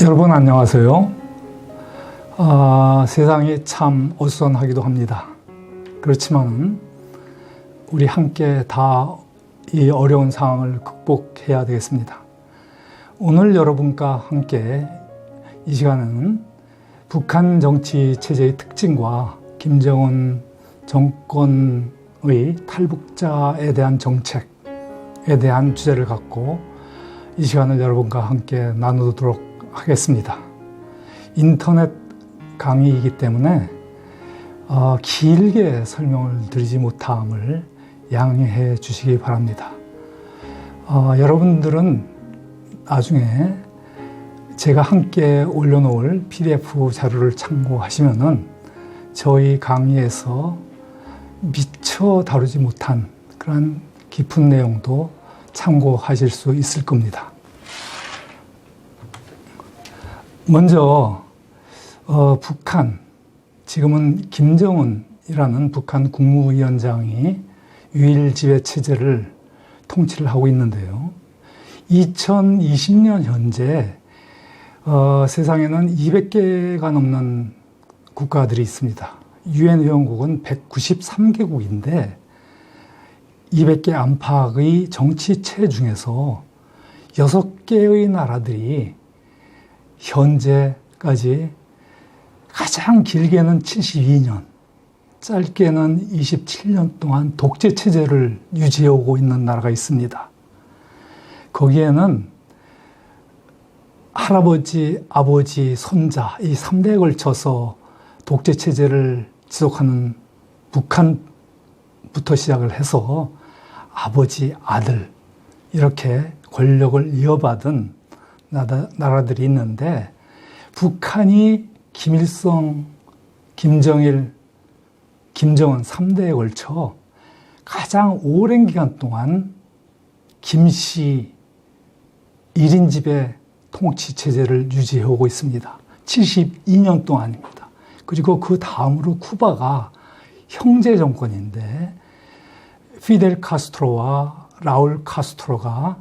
여러분 안녕하세요. 세상이 참 어수선하기도 합니다. 그렇지만 우리 함께 다 이 어려운 상황을 극복해야 되겠습니다. 오늘 여러분과 함께 이 시간은 북한 정치 체제의 특징과 김정은 정권의 탈북자에 대한 정책에 대한 주제를 갖고 이 시간을 여러분과 함께 나누도록 하겠습니다. 인터넷 강의이기 때문에 길게 설명을 드리지 못함을 양해해 주시기 바랍니다. 여러분들은 나중에 제가 함께 올려놓을 PDF 자료를 참고하시면은 저희 강의에서 미처 다루지 못한 그런 깊은 내용도 참고하실 수 있을 겁니다. 먼저 북한, 지금은 김정은이라는 북한 국무위원장이 유일지배 체제를 통치를 하고 있는데요. 2020년 현재 세상에는 200개가 넘는 국가들이 있습니다. UN 회원국은 193개국인데 200개 안팎의 정치체 중에서 6개의 나라들이 현재까지 가장 길게는 72년, 짧게는 27년 동안 독재 체제를 유지해오고 있는 나라가 있습니다. 거기에는 할아버지, 아버지, 손자 이 3대에 걸쳐서 독재 체제를 지속하는 북한부터 시작을 해서 아버지, 아들 이렇게 권력을 이어받은 나라들이 있는데 북한이 김일성, 김정일, 김정은 3대에 걸쳐 가장 오랜 기간 동안 김씨 1인 지배 통치 체제를 유지해오고 있습니다. 72년 동안입니다. 그리고 그 다음으로 쿠바가 형제 정권인데 피델 카스트로와 라울 카스트로가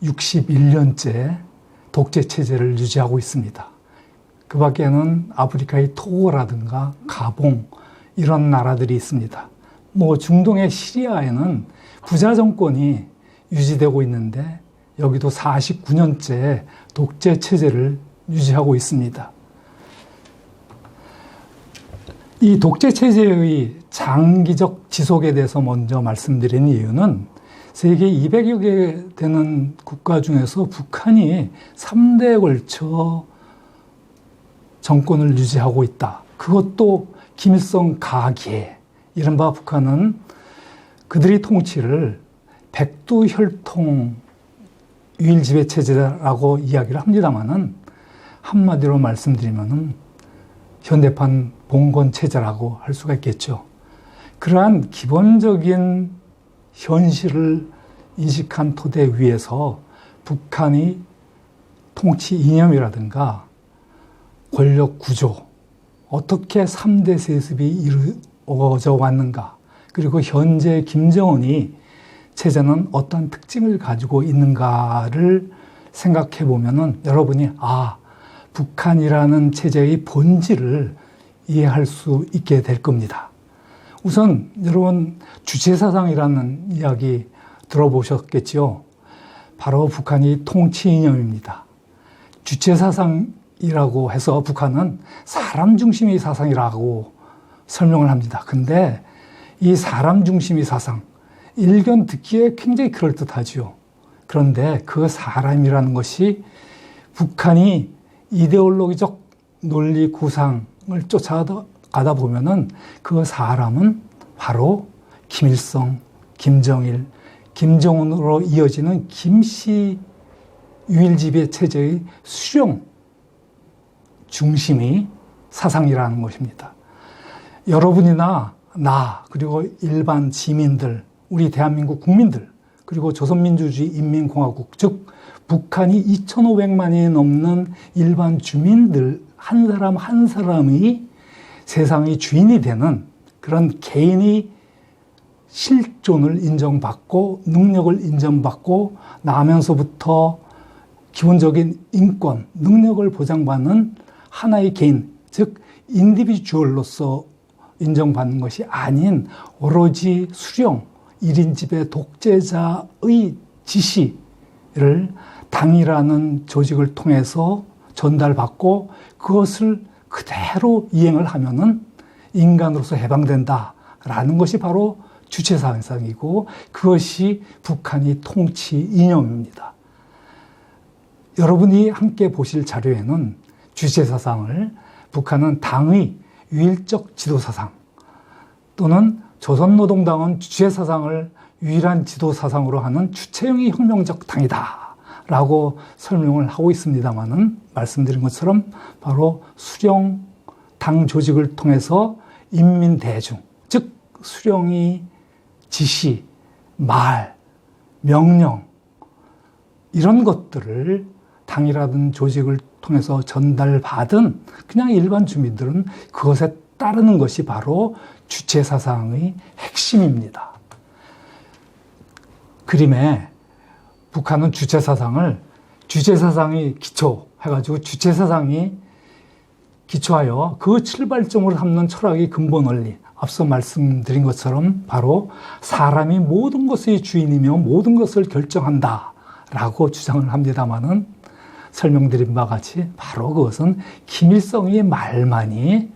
61년째 독재 체제를 유지하고 있습니다. 그 밖에는 아프리카의 토고라든가 가봉 이런 나라들이 있습니다. 중동의 시리아에는 부자 정권이 유지되고 있는데 여기도 49년째 독재 체제를 유지하고 있습니다. 이 독재 체제의 장기적 지속에 대해서 먼저 말씀드린 이유는 세계 200여 개 되는 국가 중에서 북한이 3대에 걸쳐 정권을 유지하고 있다. 그것도 김일성 가계, 이른바 북한은 그들이 통치를 백두혈통 유일지배체제라고 이야기를 합니다만은 한마디로 말씀드리면은 현대판 봉건체제라고 할 수가 있겠죠. 그러한 기본적인 현실을 인식한 토대 위에서 북한의 통치 이념이라든가 권력 구조, 어떻게 3대 세습이 이루어져 왔는가, 그리고 현재 김정은이 체제는 어떤 특징을 가지고 있는가를 생각해 보면은 여러분이 북한이라는 체제의 본질을 이해할 수 있게 될 겁니다. 우선 여러분 주체사상이라는 이야기 들어보셨겠죠? 바로 북한이 통치 이념입니다. 주체사상이라고 해서 북한은 사람 중심의 사상이라고 설명을 합니다. 근데 이 사람 중심의 사상, 일견 듣기에 굉장히 그럴듯하죠. 그런데 그 사람이라는 것이 북한이 이데올로기적 논리 구상을 쫓아가다 보면은 그 사람은 바로 김일성, 김정일, 김정은으로 이어지는 김씨 유일지배 체제의 수령 중심의 사상이라는 것입니다. 여러분이나 나, 그리고 일반 시민들, 우리 대한민국 국민들, 그리고 조선민주주의 인민공화국, 즉 북한이 2,500만이 넘는 일반 주민들 한 사람 한 사람이 세상의 주인이 되는 그런 개인의 실존을 인정받고 능력을 인정받고 나면서부터 기본적인 인권, 능력을 보장받는 하나의 개인, 즉 인디비주얼로서 인정받는 것이 아닌 오로지 수령, 1인 지배 독재자의 지시를 당이라는 조직을 통해서 전달받고 그것을 그대로 이행을 하면은 인간으로서 해방된다라는 것이 바로 주체사상이고 그것이 북한의 통치 이념입니다. 여러분이 함께 보실 자료에는 주체사상을 북한은 당의 유일적 지도사상 또는 조선노동당은 주체사상을 유일한 지도사상으로 하는 주체형의 혁명적 당이다 라고 설명을 하고 있습니다만은 말씀드린 것처럼 바로 수령 당 조직을 통해서 인민대중, 즉 수령이 지시, 말, 명령 이런 것들을 당이라든 조직을 통해서 전달받은 그냥 일반 주민들은 그것에 따르는 것이 바로 주체사상의 핵심입니다. 그림에 북한은 주체사상이 기초해가지고 주체사상이 기초하여 그 출발점으로 삼는 철학의 근본 원리, 앞서 말씀드린 것처럼 바로 사람이 모든 것의 주인이며 모든 것을 결정한다라고 주장을 합니다마는 설명드린 바와 같이 바로 그것은 김일성의 말만이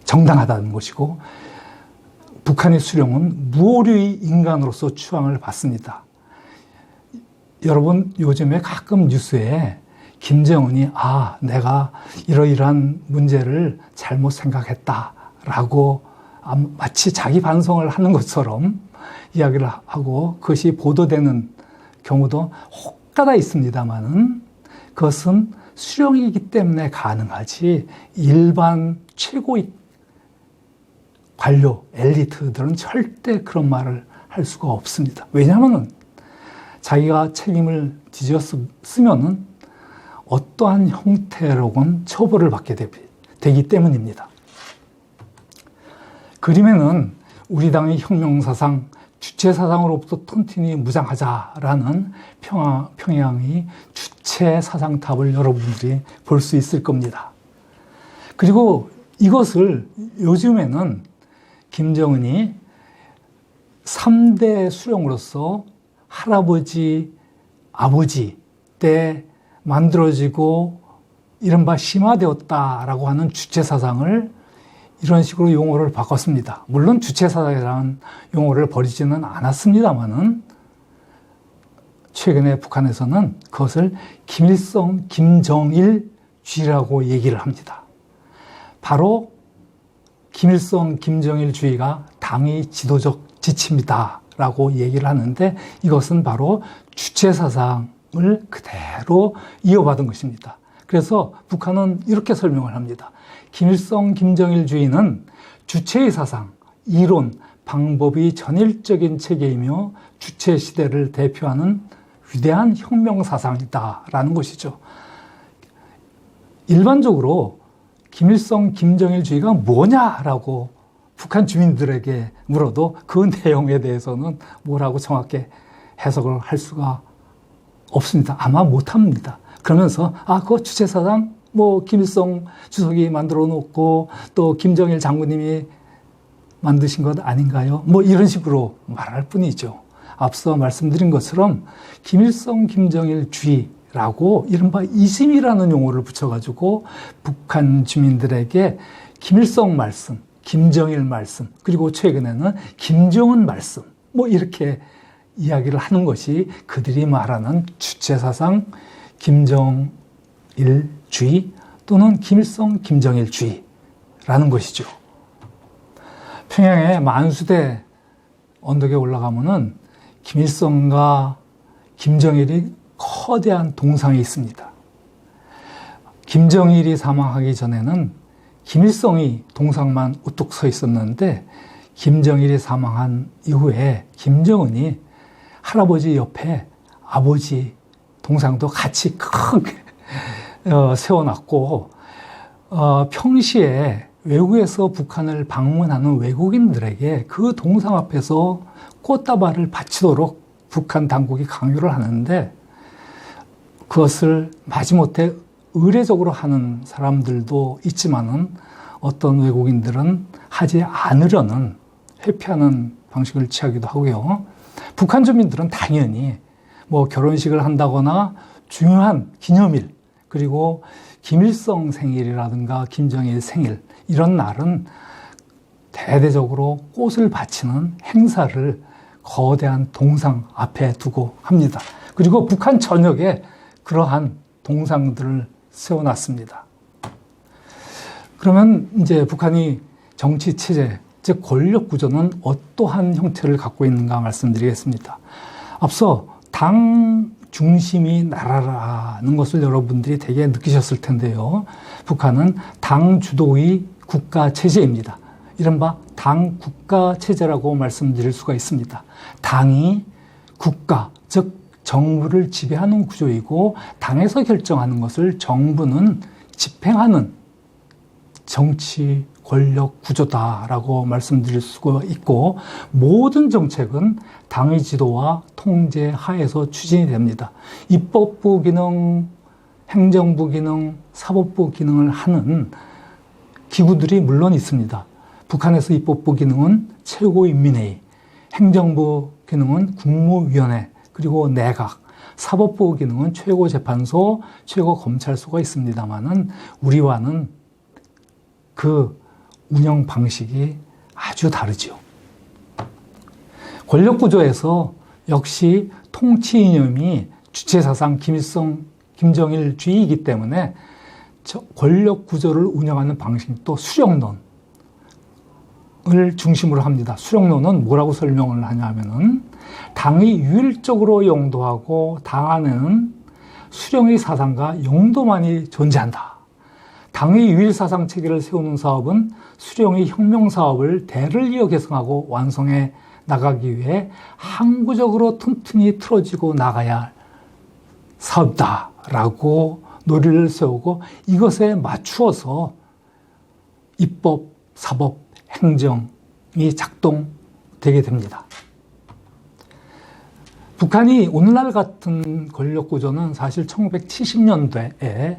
정당하다는 것이고 북한의 수령은 무오류의 인간으로서 추앙을 받습니다. 여러분 요즘에 가끔 뉴스에 김정은이 내가 이러이러한 문제를 잘못 생각했다라고 마치 자기 반성을 하는 것처럼 이야기를 하고 그것이 보도되는 경우도 혹가다 있습니다만은 그것은 수령이기 때문에 가능하지 일반 최고의 관료, 엘리트들은 절대 그런 말을 할 수가 없습니다. 왜냐하면 자기가 책임을 뒤졌으면은 어떠한 형태로건 처벌을 받게 되기 때문입니다. 그림에는 우리 당의 혁명사상, 주체사상으로부터 튼튼히 무장하자라는 평양의 주체사상탑을 여러분들이 볼 수 있을 겁니다. 그리고 이것을 요즘에는 김정은이 3대 수령으로서 할아버지, 아버지 때 만들어지고 이른바 심화되었다라고 하는 주체사상을 이런 식으로 용어를 바꿨습니다. 물론 주체사상이라는 용어를 버리지는 않았습니다만은 최근에 북한에서는 그것을 김일성, 김정일주의라고 얘기를 합니다. 바로 김일성, 김정일주의가 당의 지도적 지침이다라고 얘기를 하는데 이것은 바로 주체사상을 그대로 이어받은 것입니다. 그래서 북한은 이렇게 설명을 합니다. 김일성, 김정일주의는 주체의 사상, 이론, 방법이 전일적인 체계이며 주체 시대를 대표하는 위대한 혁명사상이다라는 것이죠. 일반적으로 김일성, 김정일주의가 뭐냐라고 북한 주민들에게 물어도 그 내용에 대해서는 뭐라고 정확히 해석을 할 수가 없습니다. 아마 못합니다. 그러면서 그거 주체사상 김일성 주석이 만들어 놓고 또 김정일 장군님이 만드신 것 아닌가요? 이런 식으로 말할 뿐이죠. 앞서 말씀드린 것처럼 김일성, 김정일주의라고 이른바 이심이라는 용어를 붙여가지고 북한 주민들에게 김일성 말씀, 김정일 말씀, 그리고 최근에는 김정은 말씀, 이렇게 이야기를 하는 것이 그들이 말하는 주체사상, 김정일주의 또는 김일성, 김정일주의라는 것이죠. 평양의 만수대 언덕에 올라가면은 김일성과 김정일이 거대한 동상이 있습니다. 김정일이 사망하기 전에는 김일성이 동상만 우뚝 서 있었는데 김정일이 사망한 이후에 김정은이 할아버지 옆에 아버지 동상도 같이 크게 세워놨고 평시에 외국에서 북한을 방문하는 외국인들에게 그 동상 앞에서 꽃다발을 바치도록 북한 당국이 강요를 하는데 그것을 마지못해 의례적으로 하는 사람들도 있지만은 어떤 외국인들은 하지 않으려는 회피하는 방식을 취하기도 하고요. 북한 주민들은 당연히 뭐 결혼식을 한다거나 중요한 기념일, 그리고 김일성 생일이라든가 김정일 생일, 이런 날은 대대적으로 꽃을 바치는 행사를 거대한 동상 앞에 두고 합니다. 그리고 북한 전역에 그러한 동상들을 세워놨습니다. 그러면 이제 북한이 정치 체제, 즉 권력 구조는 어떠한 형태를 갖고 있는가 말씀드리겠습니다. 앞서 당 중심이 나라라는 것을 여러분들이 되게 느끼셨을 텐데요. 북한은 당 주도의 국가 체제입니다. 이른바 당 국가 체제라고 말씀드릴 수가 있습니다. 당이 국가, 즉 정부를 지배하는 구조이고, 당에서 결정하는 것을 정부는 집행하는 정치 권력 구조다라고 말씀드릴 수가 있고, 모든 정책은 당의 지도와 통제 하에서 추진이 됩니다. 입법부 기능, 행정부 기능, 사법부 기능을 하는 기구들이 물론 있습니다. 북한에서 입법부 기능은 최고인민회의, 행정부 기능은 국무위원회, 그리고 내각, 사법부 기능은 최고재판소, 최고검찰소가 있습니다만은 우리와는 그 운영 방식이 아주 다르죠. 권력구조에서 역시 통치 이념이 주체사상 김일성, 김정일주의이기 때문에 권력구조를 운영하는 방식도 수령론을 중심으로 합니다. 수령론은 뭐라고 설명을 하냐면은 당이 유일적으로 영도하고 당 안에는 수령의 사상과 영도만이 존재한다. 당의 유일 사상 체계를 세우는 사업은 수령의 혁명 사업을 대를 이어 개성하고 완성해 나가기 위해 항구적으로 튼튼히 틀어지고 나가야 할 사업다라고 논리를 세우고, 이것에 맞추어서 입법, 사법, 행정이 작동되게 됩니다. 북한이 오늘날 같은 권력구조는 사실 1970년대에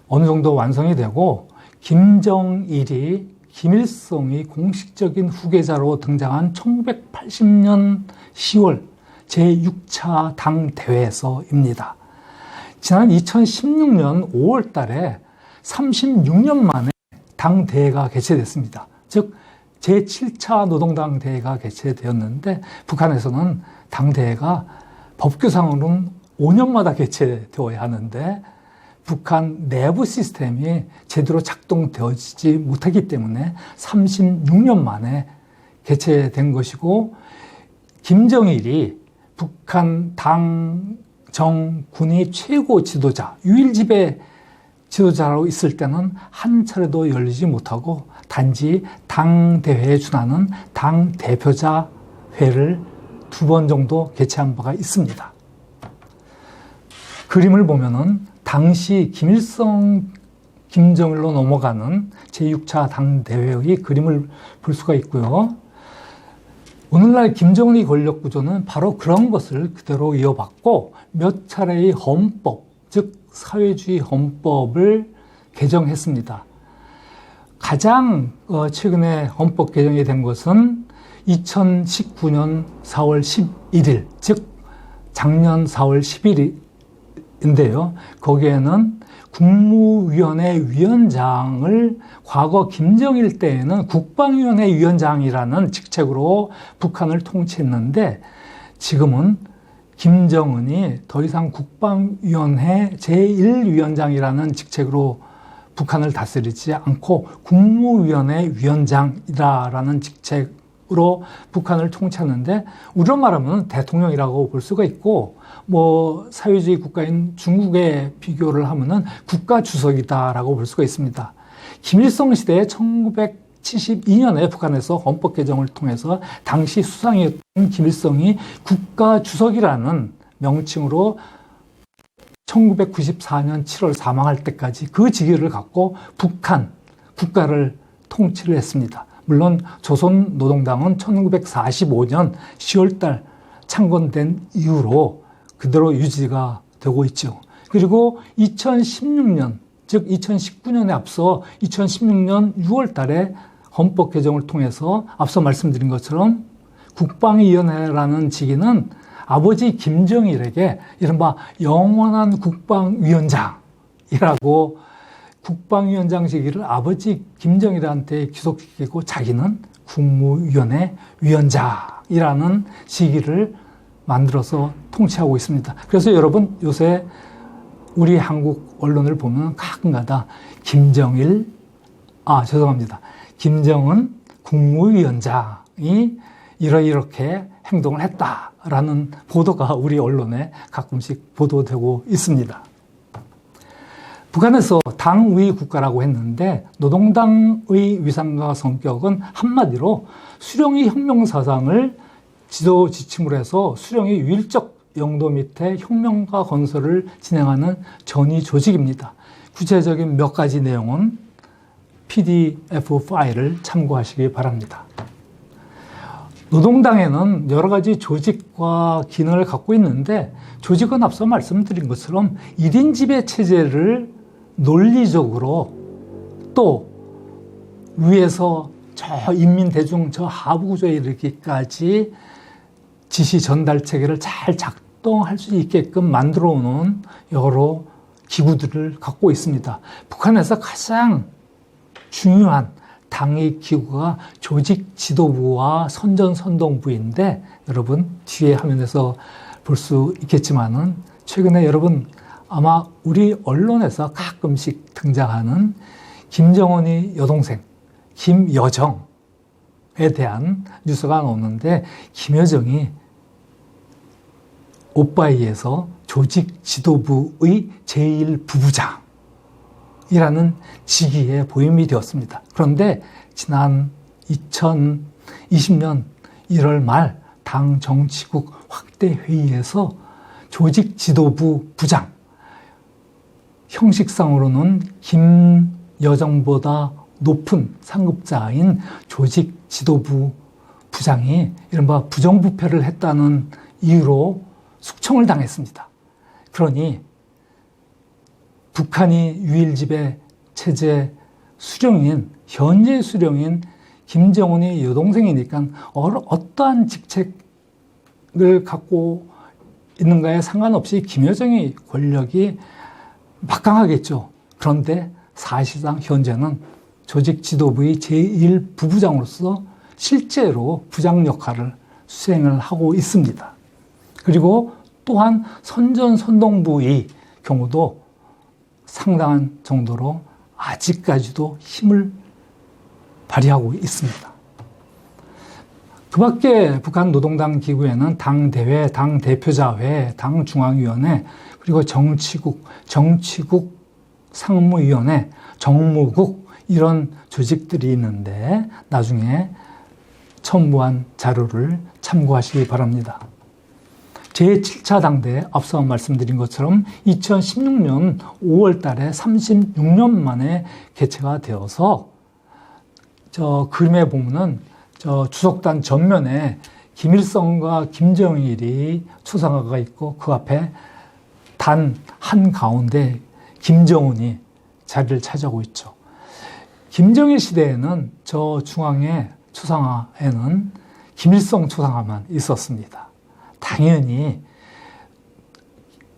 어느 정도 완성이 되고, 김정일이 김일성이 공식적인 후계자로 등장한 1980년 10월 제6차 당대회에서입니다. 지난 2016년 5월 달에 36년 만에 당대회가 개최됐습니다. 즉 제7차 노동당 대회가 개최되었는데, 북한에서는 당대회가 법규상으로는 5년마다 개최되어야 하는데 북한 내부 시스템이 제대로 작동되어지지 못하기 때문에 36년 만에 개최된 것이고, 김정일이 북한 당, 정, 군의 최고 지도자, 유일지배 지도자로 있을 때는 한 차례도 열리지 못하고 단지 당대회에 준하는 당대표자 회를 2번 정도 개최한 바가 있습니다. 그림을 보면은 당시 김일성, 김정일로 넘어가는 제6차 당대회의 그림을 볼 수가 있고요. 오늘날 김정은의 권력 구조는 바로 그런 것을 그대로 이어받고 몇 차례의 헌법, 즉 사회주의 헌법을 개정했습니다. 가장 최근에 헌법 개정이 된 것은 2019년 4월 11일, 즉 작년 4월 10일인데요. 거기에는 국무위원회 위원장을 과거 김정일 때에는 국방위원회 위원장이라는 직책으로 북한을 통치했는데, 지금은 김정은이 더 이상 국방위원회 제1위원장이라는 직책으로 북한을 다스리지 않고 국무위원회 위원장이라는 직책으로 북한을 통치하는데, 우리로 말하면 대통령이라고 볼 수가 있고, 뭐 사회주의 국가인 중국에 비교를 하면은 국가 주석이다라고 볼 수가 있습니다. 김일성 시대에 1972년에 북한에서 헌법 개정을 통해서 당시 수상이었던 김일성이 국가 주석이라는 명칭으로 1994년 7월 사망할 때까지 그 직위를 갖고 북한 국가를 통치를 했습니다. 물론 조선노동당은 1945년 10월 달 창건된 이후로 그대로 유지가 되고 있죠. 그리고 2016년, 즉 2019년에 앞서 2016년 6월 달에 헌법 개정을 통해서 앞서 말씀드린 것처럼 국방위원회라는 직위는 아버지 김정일에게 이른바 영원한 국방위원장이라고 국방위원장 직위를 아버지 김정일한테 귀속시키고 자기는 국무위원회 위원장이라는 직위를 만들어서 통치하고 있습니다. 그래서 여러분 요새 우리 한국 언론을 보면 가끔가다 김정은 국무위원장이 이렇게 행동을 했다라는 보도가 우리 언론에 가끔씩 보도되고 있습니다. 북한에서 당의 국가라고 했는데 노동당의 위상과 성격은 한마디로 수령이 혁명사상을 지도 지침으로 해서 수령이 유일적 영도 밑에 혁명가 건설을 진행하는 전위 조직입니다. 구체적인 몇 가지 내용은 PDF 파일을 참고하시기 바랍니다. 노동당에는 여러 가지 조직과 기능을 갖고 있는데 조직은 앞서 말씀드린 것처럼 1인 지배 체제를 논리적으로 또 위에서 저 인민대중 저 하부 구조에 이르기까지 지시 전달 체계를 잘 작동할 수 있게끔 만들어 놓은 여러 기구들을 갖고 있습니다. 북한에서 가장 중요한 당의 기구가 조직 지도부와 선전선동부인데 여러분 뒤에 화면에서 볼 수 있겠지만은 최근에 여러분 아마 우리 언론에서 가끔씩 등장하는 김정은의 여동생 김여정에 대한 뉴스가 나오는데 김여정이 오빠이에서 조직 지도부의 제1부부장이라는 직위에 보임이 되었습니다. 그런데 지난 2020년 1월 말 당 정치국 확대 회의에서 조직 지도부 부장, 형식상으로는 김여정보다 높은 상급자인 조직 지도부 부장이 이른바 부정부패를 했다는 이유로 숙청을 당했습니다. 그러니 북한이 유일지배 체제 수령인, 현재 수령인 김정은의 여동생이니까 어떠한 직책을 갖고 있는가에 상관없이 김여정의 권력이 막강하겠죠. 그런데 사실상 현재는 조직 지도부의 제1부부장으로서 실제로 부장 역할을 수행을 하고 있습니다. 그리고 또한 선전선동부의 경우도 상당한 정도로 아직까지도 힘을 발휘하고 있습니다. 그 밖에 북한 노동당 기구에는 당대회, 당대표자회, 당중앙위원회, 그리고 정치국 상무위원회, 정무국 이런 조직들이 있는데 나중에 첨부한 자료를 참고하시기 바랍니다. 제7차 당대 앞서 말씀드린 것처럼 2016년 5월 달에 36년 만에 개최가 되어서 저 그림에 보면은 저 주석단 전면에 김일성과 김정일이 추상화가 있고 그 앞에 단 한가운데 김정은이 자리를 차지하고 있죠. 김정일 시대에는 저 중앙의 추상화에는 김일성 추상화만 있었습니다. 당연히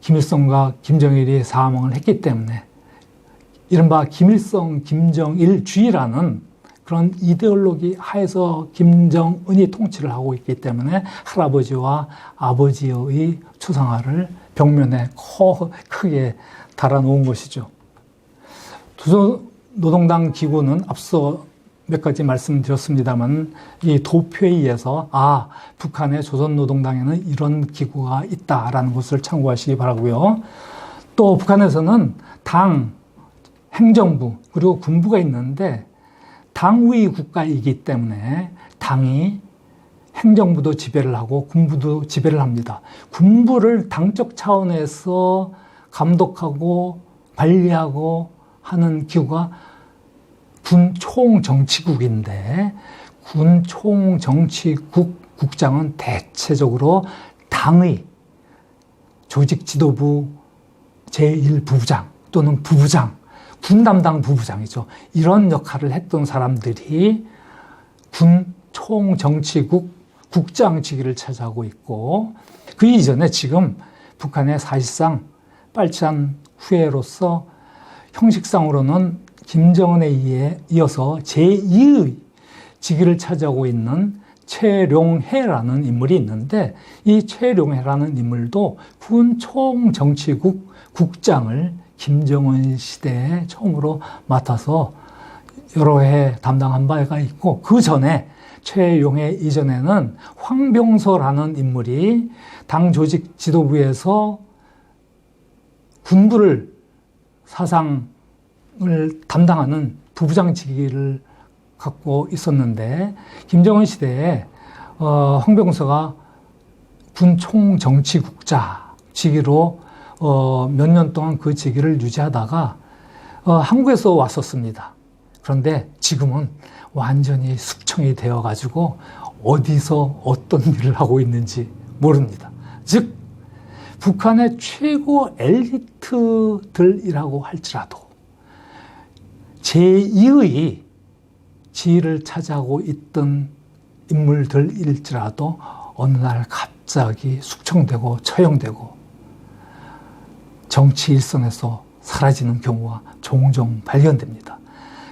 김일성과 김정일이 사망을 했기 때문에 이른바 김일성 김정일주의라는 그런 이데올로기 하에서 김정은이 통치를 하고 있기 때문에 할아버지와 아버지의 추상화를 벽면에 크게 달아놓은 것이죠. 노동당 기구는 앞서 몇 가지 말씀드렸습니다만 이 도표회의에서 북한의 조선노동당에는 이런 기구가 있다라는 것을 참고하시기 바라고요. 또 북한에서는 당, 행정부 그리고 군부가 있는데 당의 국가이기 때문에 당이 행정부도 지배를 하고 군부도 지배를 합니다. 군부를 당적 차원에서 감독하고 관리하고 하는 기구가 군총정치국인데 군총정치국 국장은 대체적으로 당의 조직 지도부 제1부부장 또는 부부장, 군 담당 부부장이죠. 이런 역할을 했던 사람들이 군 총정치국 국장 직위를 차지하고 있고, 그 이전에 지금 북한의 사실상 빨치산 후예로서 형식상으로는 김정은에 이어서 제2의 직위를 차지하고 있는 최룡해라는 인물이 있는데, 이 최룡해라는 인물도 군 총정치국 국장을 김정은 시대에 처음으로 맡아서 여러 해 담당한 바가 있고, 그 전에 최룡해 이전에는 황병서라는 인물이 당 조직 지도부에서 군부를 사상을 담당하는 부부장 직위를 갖고 있었는데, 김정은 시대에 황병서가 군 총정치국자 직위로 몇 년 동안 그 직위를 유지하다가 한국에서 왔었습니다. 그런데 지금은 완전히 숙청이 되어가지고 어디서 어떤 일을 하고 있는지 모릅니다. 즉 북한의 최고 엘리트들이라고 할지라도 제2의 지위를 차지하고 있던 인물들일지라도 어느 날 갑자기 숙청되고 처형되고 정치 일선에서 사라지는 경우가 종종 발견됩니다.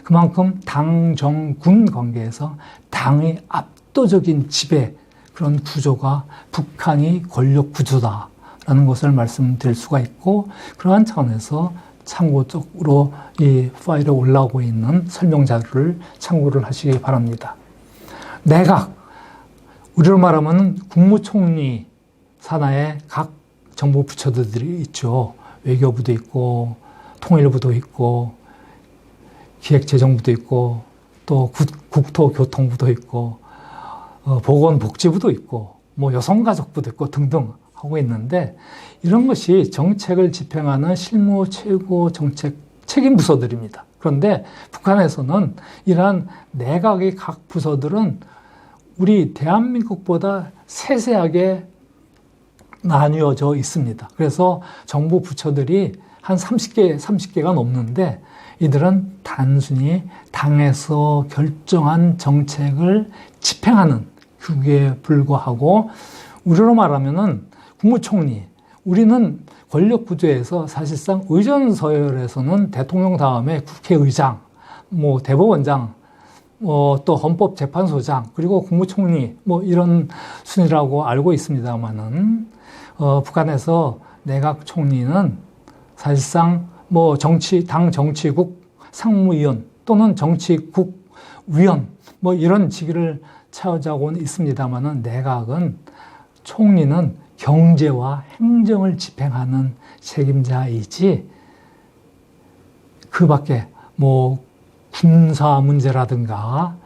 그만큼 당, 정, 군 관계에서 당의 압도적인 지배, 그런 구조가 북한이 권력 구조다라는 것을 말씀드릴 수가 있고, 그러한 차원에서 참고적으로 이 파일에 올라오고 있는 설명 자료를 참고를 하시기 바랍니다. 내각, 우리로 말하면 국무총리 산하에 각 정부 부처들이 있죠. 외교부도 있고 통일부도 있고 기획재정부도 있고 또 국토교통부도 있고 보건복지부도 있고 뭐 여성가족부도 있고 등등 하고 있는데, 이런 것이 정책을 집행하는 실무 최고 정책 책임 부서들입니다. 그런데 북한에서는 이러한 내각의 각 부서들은 우리 대한민국보다 세세하게 나뉘어져 있습니다. 그래서 정부 부처들이 한 30개가 넘는데, 이들은 단순히 당에서 결정한 정책을 집행하는 규기에 불과하고, 우리로 말하면은 국무총리, 우리는 권력 구조에서 사실상 의전 서열에서는 대통령 다음에 국회의장, 뭐 대법원장, 또 헌법재판소장, 그리고 국무총리, 뭐 이런 순위라고 알고 있습니다만은, 북한에서 내각 총리는 사실상 뭐 당 정치국 상무위원 또는 정치국 위원 뭐 이런 직위를 차지하고는 있습니다만은, 내각은 총리는 경제와 행정을 집행하는 책임자이지 그 밖에 뭐 군사 문제라든가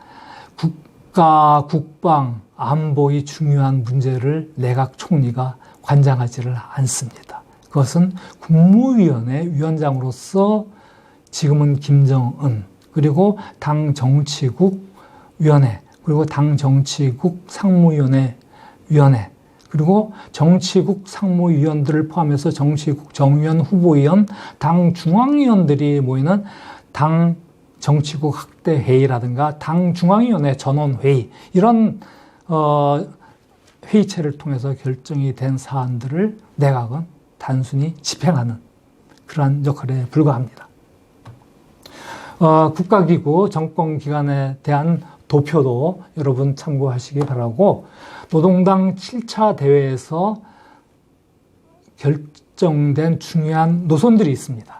국가, 국방, 안보의 중요한 문제를 내각 총리가 관장하지를 않습니다. 그것은 국무위원회 위원장으로서 지금은 김정은, 그리고 당 정치국 위원회, 그리고 당 정치국 상무위원회 위원회, 그리고 정치국 상무위원들을 포함해서 정치국 정위원, 후보위원, 당 중앙위원들이 모이는 당 정치국 학대회의라든가 당 중앙위원회 전원회의, 이런 회의체를 통해서 결정이 된 사안들을 내각은 단순히 집행하는 그러한 역할에 불과합니다. 국가기구, 정권기관에 대한 도표도 여러분 참고하시기 바라고, 노동당 7차 대회에서 결정된 중요한 노선들이 있습니다.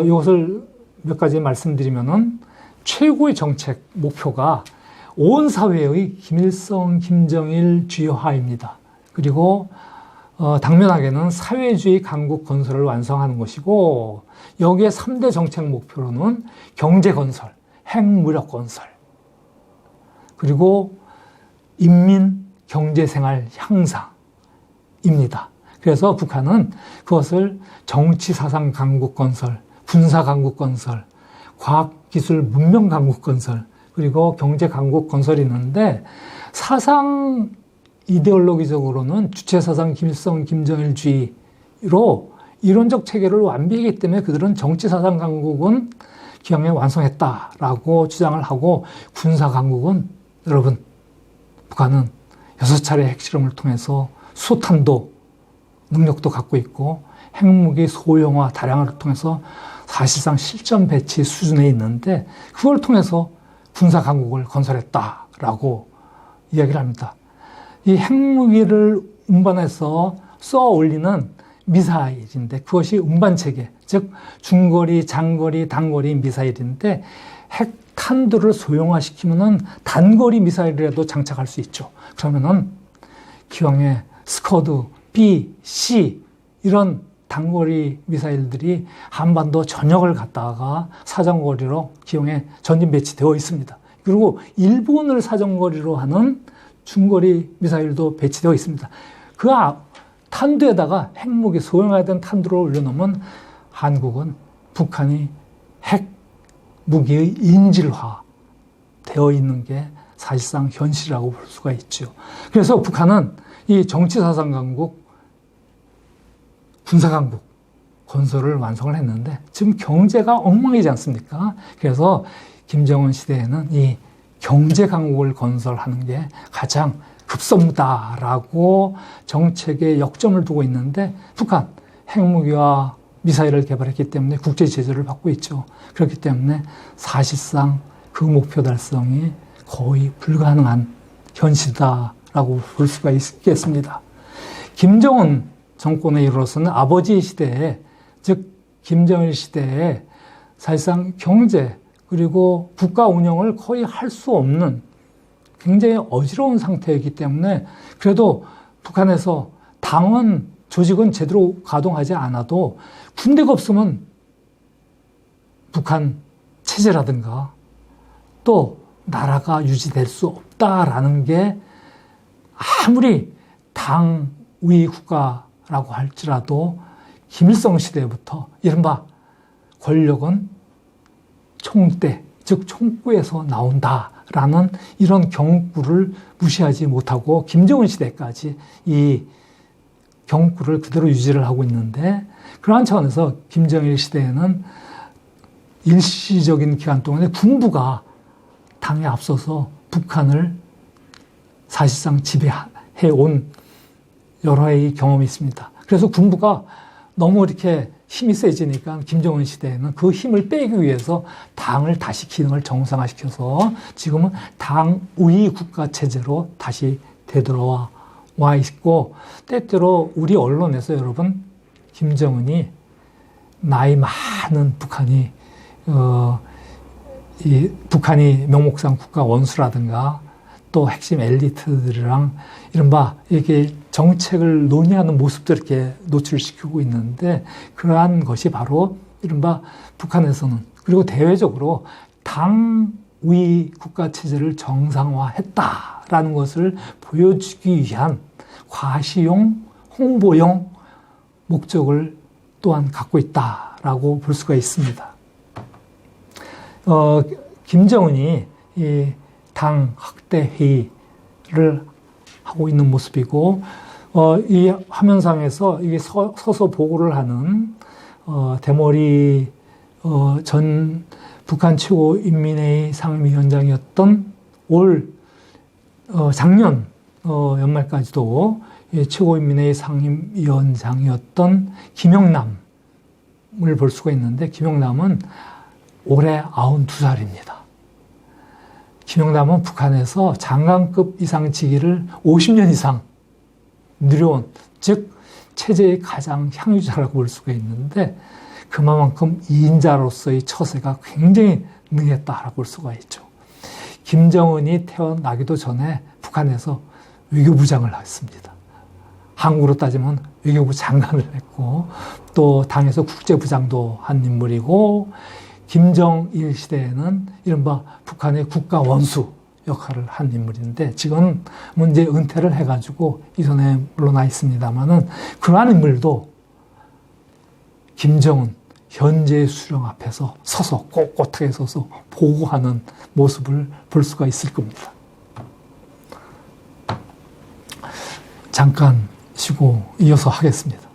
이것을 몇 가지 말씀드리면은, 최고의 정책 목표가 온 사회의 김일성, 김정일 주의화입니다. 그리고 당면하게는 사회주의 강국 건설을 완성하는 것이고, 여기에 3대 정책 목표로는 경제 건설, 핵무력 건설, 그리고 인민 경제생활 향상입니다. 그래서 북한은 그것을 정치사상 강국 건설, 군사 강국 건설, 과학기술 문명 강국 건설, 그리고 경제 강국 건설이 있는데, 사상 이데올로기적으로는 주체사상 김일성, 김정일주의로 이론적 체계를 완비했기 때문에 그들은 정치사상 강국은 기왕에 완성했다라고 주장을 하고 군사 강국은 여러분 북한은 6차례 핵실험을 통해서 수탄도 능력도 갖고 있고 핵무기 소형화 다량화를 통해서 사실상 실전 배치 수준에 있는데 그걸 통해서 군사 강국을 건설했다라고 이야기를 합니다. 이 핵무기를 운반해서 쏘아 올리는 미사일인데 그것이 운반체계, 즉 중거리, 장거리, 단거리 미사일인데 핵탄두를 소형화시키면은 단거리 미사일이라도 장착할 수 있죠. 그러면은 기왕에 스커드, B, C 이런 단거리 미사일들이 한반도 전역을 갖다가 사정거리로 기용에 전진 배치되어 있습니다. 그리고 일본을 사정거리로 하는 중거리 미사일도 배치되어 있습니다. 그 탄두에다가 핵무기 소형화된 탄두를 올려놓으면 한국은 북한이 핵무기의 인질화 되어 있는 게 사실상 현실이라고 볼 수가 있죠. 그래서 북한은 이 정치사상 강국, 군사강국 건설을 완성을 했는데 지금 경제가 엉망이지 않습니까? 그래서 김정은 시대에는 이 경제강국을 건설하는 게 가장 급선무다라고 정책에 역점을 두고 있는데 북한 핵무기와 미사일을 개발했기 때문에 국제 제재를 받고 있죠. 그렇기 때문에 사실상 그 목표 달성이 거의 불가능한 현실이다라고 볼 수가 있겠습니다. 김정은 정권에 이르러서는 아버지 시대에, 즉 김정일 시대에 사실상 경제 그리고 국가 운영을 거의 할 수 없는 굉장히 어지러운 상태이기 때문에 그래도 북한에서 당은 조직은 제대로 가동하지 않아도 군대가 없으면 북한 체제라든가 또 나라가 유지될 수 없다라는 게 아무리 당위 국가라고 할지라도 김일성 시대부터 이른바 권력은 총대, 즉 총구에서 나온다라는 이런 경구를 무시하지 못하고 김정은 시대까지 이 경구를 그대로 유지를 하고 있는데 그러한 차원에서 김정일 시대에는 일시적인 기간 동안에 군부가 당에 앞서서 북한을 사실상 지배해 온 여러 해의 경험이 있습니다. 그래서 군부가 너무 이렇게 힘이 세지니까 김정은 시대에는 그 힘을 빼기 위해서 당을 다시 기능을 정상화시켜서 지금은 당의 국가체제로 다시 되돌아와 있고 때때로 우리 언론에서 여러분 김정은이 나이 많은 북한이 북한이 명목상 국가 원수라든가 또 핵심 엘리트들이랑 이른바 이렇게 정책을 논의하는 모습도 이렇게 노출시키고 있는데 그러한 것이 바로 이른바 북한에서는 그리고 대외적으로 당위 국가 체제를 정상화했다라는 것을 보여주기 위한 과시용, 홍보용 목적을 또한 갖고 있다라고 볼 수가 있습니다. 김정은이 이 당 확대 회의를 하고 있는 모습이고, 이 화면상에서 이게 서서 보고를 하는 대머리 전 북한 최고인민회의 상임위원장이었던 작년 연말까지도 최고인민회의 상임위원장이었던 김영남을 볼 수가 있는데 김영남은 올해 92살입니다. 김영남은 북한에서 장관급 이상 직위를 50년 이상 누려온, 즉 체제의 가장 향유자라고 볼 수가 있는데 그만큼 2인자로서의 처세가 굉장히 능했다라고 볼 수가 있죠. 김정은이 태어나기도 전에 북한에서 외교부장을 했습니다. 한국으로 따지면 외교부 장관을 했고 또 당에서 국제부장도 한 인물이고 김정일 시대에는 이른바 북한의 국가 원수 역할을 한 인물인데 지금은 이제 은퇴를 해가지고 이전에 물러나 있습니다만은 그러한 인물도 김정은 현재 수령 앞에서 서서 꼿꼿하게 서서 보고하는 모습을 볼 수가 있을 겁니다. 잠깐 쉬고 이어서 하겠습니다.